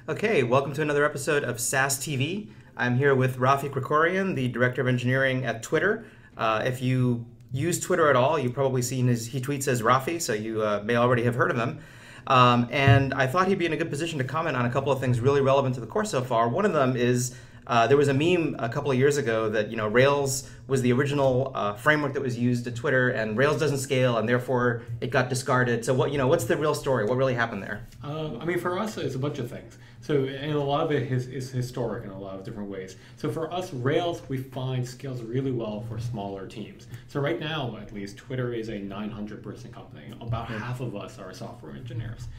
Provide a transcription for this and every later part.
Okay, welcome to another episode of SaaS TV. I'm here with Rafi Krikorian, the Director of Engineering at Twitter. If you use Twitter at all, you've probably seen he tweets as Rafi, so you may already have heard of him. And I thought he'd be in a good position to comment on a couple of things really relevant to the course so far. One of them is there was a meme a couple of years ago that Rails was the original framework that was used at Twitter, and Rails doesn't scale, and therefore it got discarded. So what's the real story? What really happened there? For us, it's a bunch of things. So, and a lot of it is historic in a lot of different ways. So for us, Rails, we find scales really well for smaller teams. So right now, at least, Twitter is a 900-person company. About half of us are software engineers.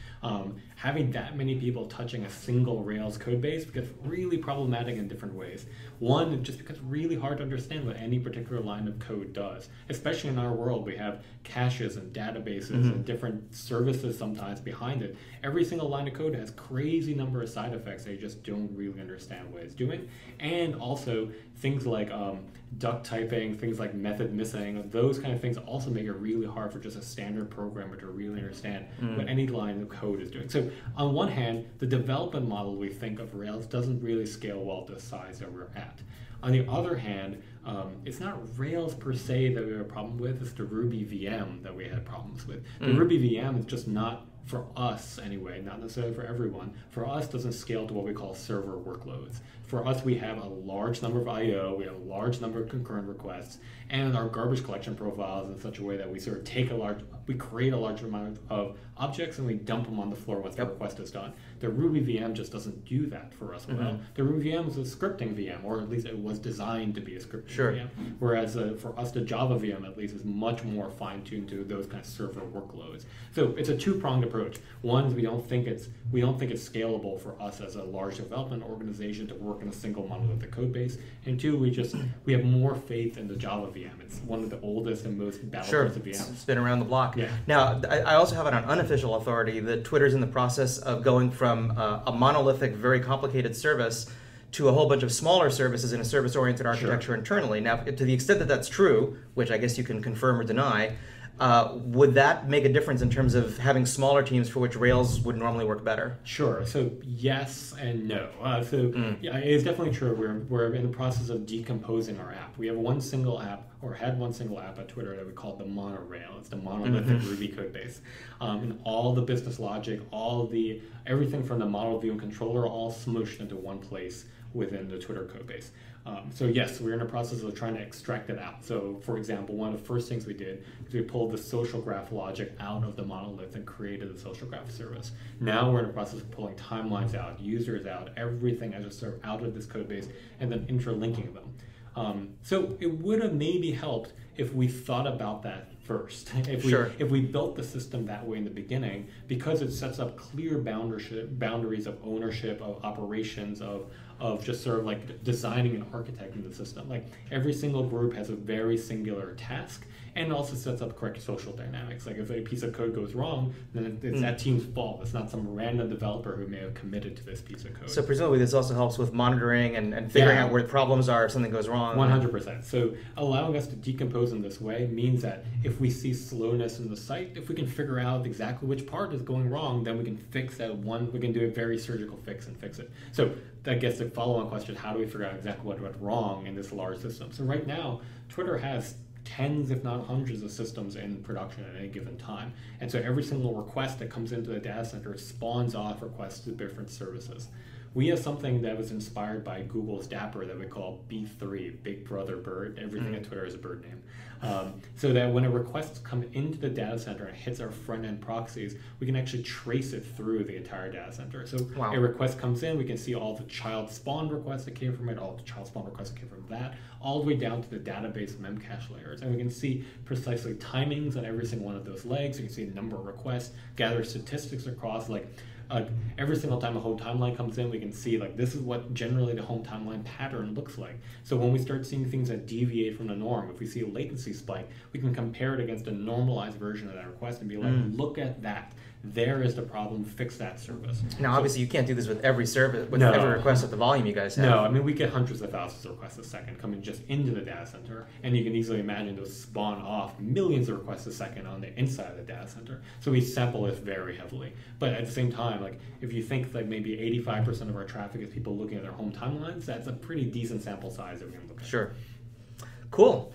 Having that many people touching a single Rails code base gets really problematic in different ways. One, it just becomes really hard to understand what any particular line of code does. Especially in our world, we have caches and databases and different services sometimes behind it. Every single line of code has crazy number of side effects that you just don't really understand what it's doing. And also things like duck typing, things like method missing, those kind of things also make it really hard for just a standard programmer to really understand what any line of code is doing. So on one hand, the development model we think of Rails doesn't really scale well to the size that we're at. On the other hand, it's not Rails per se that we have a problem with, it's the Ruby VM that we had problems with. The Ruby VM is just not, for us anyway, not necessarily for everyone, for us doesn't scale to what we call server workloads. For us, we have a large number of I/O, we have a large number of concurrent requests, and our garbage collection profiles in such a way that we sort of we create a large amount of objects and we dump them on the floor once the request is done. The Ruby VM just doesn't do that for us well. The Ruby VM is a scripting VM, or at least it was designed to be a scripting VM. Whereas for us, the Java VM at least is much more fine-tuned to those kind of server workloads. So it's a two-pronged approach. One is we don't think it's scalable for us as a large development organization to work in a single monolithic code base. And two, we have more faith in the Java VM. It's one of the oldest and most battle-tested VMs. It's been around the block. Yeah. Now, I also have it on unofficial authority that Twitter's in the process of going from a monolithic, very complicated service to a whole bunch of smaller services in a service-oriented architecture internally. Now, to the extent that that's true, which I guess you can confirm or deny, would that make a difference in terms of having smaller teams for which Rails would normally work better? Sure. So yes and no. Yeah, it's definitely true. We're in the process of decomposing our app. We have one single app, or had one single app at Twitter that we called the monorail. It's the monolithic Ruby code base. And all the business logic, everything from the model view and controller, all smooshed into one place within the Twitter code base. So yes, we're in the process of trying to extract it out. So for example, one of the first things we did is we pulled the social graph logic out of the monolith and created the social graph service. Now we're in the process of pulling timelines out, users out, everything as a server out of this code base, and then interlinking them. So it would have maybe helped if we thought about that first. If we built the system that way in the beginning, because it sets up clear boundaries of ownership, of operations, of just sort of like designing and architecting the system. Like every single group has a very singular task, and it also sets up correct social dynamics. Like if a piece of code goes wrong, then it's that team's fault. It's not some random developer who may have committed to this piece of code. So presumably this also helps with monitoring and figuring out where the problems are if something goes wrong. 100%. So allowing us to decompose in this way means that if we see slowness in the site, if we can figure out exactly which part is going wrong, then we can fix that we can do a very surgical fix and fix it. So that gets the follow-on question, how do we figure out exactly what went wrong in this large system? So right now, Twitter has tens, if not hundreds, of systems in production at any given time. And so every single request that comes into the data center spawns off requests to different services. We have something that was inspired by Google's Dapper that we call B3, Big Brother Bird. Everything at Twitter is a bird name. So that when a request comes into the data center and hits our front-end proxies, we can actually trace it through the entire data center. So a request comes in, we can see all the child spawn requests that came from it, all the child spawn requests that came from that, all the way down to the database memcache layers. And we can see precisely timings on every single one of those legs. You can see the number of requests, gather statistics across, every single time a home timeline comes in, we can see this is what generally the home timeline pattern looks like. So when we start seeing things that deviate from the norm, if we see a latency spike, we can compare it against a normalized version of that request and be like, look at that. there is the problem, fix that service. Now, obviously, you can't do this with every service, with No. every request at the volume you guys have. No, I mean, we get hundreds of thousands of requests a second coming just into the data center, and you can easily imagine those spawn off millions of requests a second on the inside of the data center. So we sample it very heavily. But at the same time, like if you think like maybe 85% of our traffic is people looking at their home timelines, that's a pretty decent sample size that we can look at. Sure. Cool.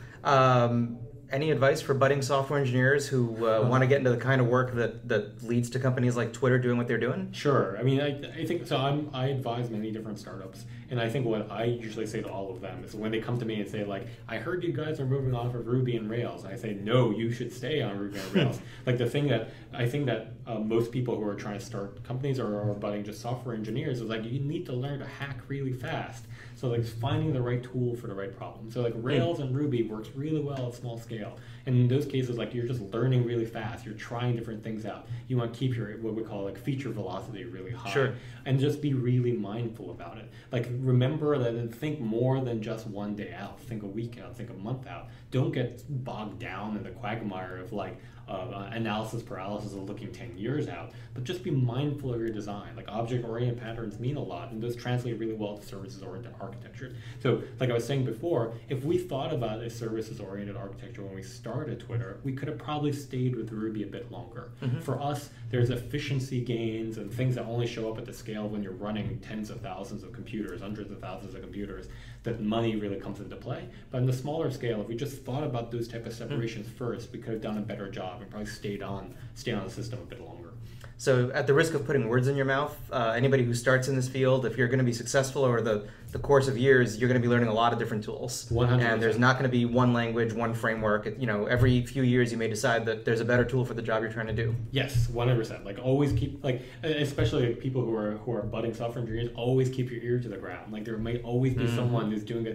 Any advice for budding software engineers who want to get into the kind of work that leads to companies like Twitter doing what they're doing? Sure. I mean, I think so. I advise many different startups, and I think what I usually say to all of them is when they come to me and say like, "I heard you guys are moving off of Ruby and Rails," I say, "No, you should stay on Ruby and Rails." Like the thing that I think that most people who are trying to start companies or are budding just software engineers is like you need to learn to hack really fast. So like finding the right tool for the right problem. So like Rails and Ruby works really well at small scale. And in those cases, like you're just learning really fast. You're trying different things out. You want to keep your what we call like feature velocity really high. Sure. And just be really mindful about it. Like remember that and think more than just one day out. Think a week out. Think a month out. Don't get bogged down in the quagmire of like analysis paralysis of looking 10 years out, but just be mindful of your design. Like object-oriented patterns mean a lot, and those translate really well to services-oriented architecture. So like I was saying before, if we thought about a services-oriented architecture when we started Twitter, we could have probably stayed with Ruby a bit longer. For us, there's efficiency gains and things that only show up at the scale when you're running tens of thousands of computers, hundreds of thousands of computers, that money really comes into play. But on the smaller scale, if we just thought about those type of separations first, we could have done a better job and probably stay on the system a bit longer. So at the risk of putting words in your mouth, anybody who starts in this field, if you're going to be successful over the course of years, you're going to be learning a lot of different tools. 100%. And there's not going to be one language, one framework. You know, every few years you may decide that there's a better tool for the job you're trying to do. Yes, 100%. Like always keep, like especially people who are budding software engineers, always keep your ear to the ground. Like there may always be someone who's doing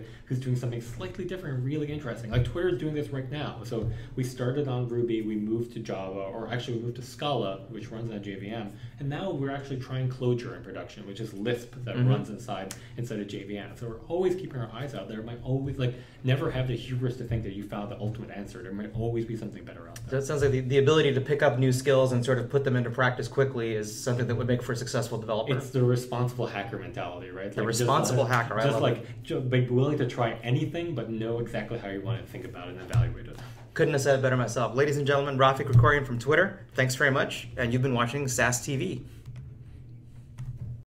something slightly different and really interesting. Like Twitter is doing this right now. So we started on Ruby, we moved to Java, or actually we moved to Scala, which runs on JVM, and now we're actually trying Clojure in production, which is Lisp that runs inside of JVM. So we're always keeping our eyes out there. Might always never have the hubris to think that you found the ultimate answer. There might always be something better out there. So it sounds like the ability to pick up new skills and sort of put them into practice quickly is something that would make for a successful developer. It's the responsible hacker mentality, right? The responsible hacker. I love it. Be willing to try anything, but know exactly how you want to think about it and evaluate it. Couldn't have said it better myself. Ladies and gentlemen, Rafik Krikorian from Twitter, thanks very much. And you've been watching SaaS TV.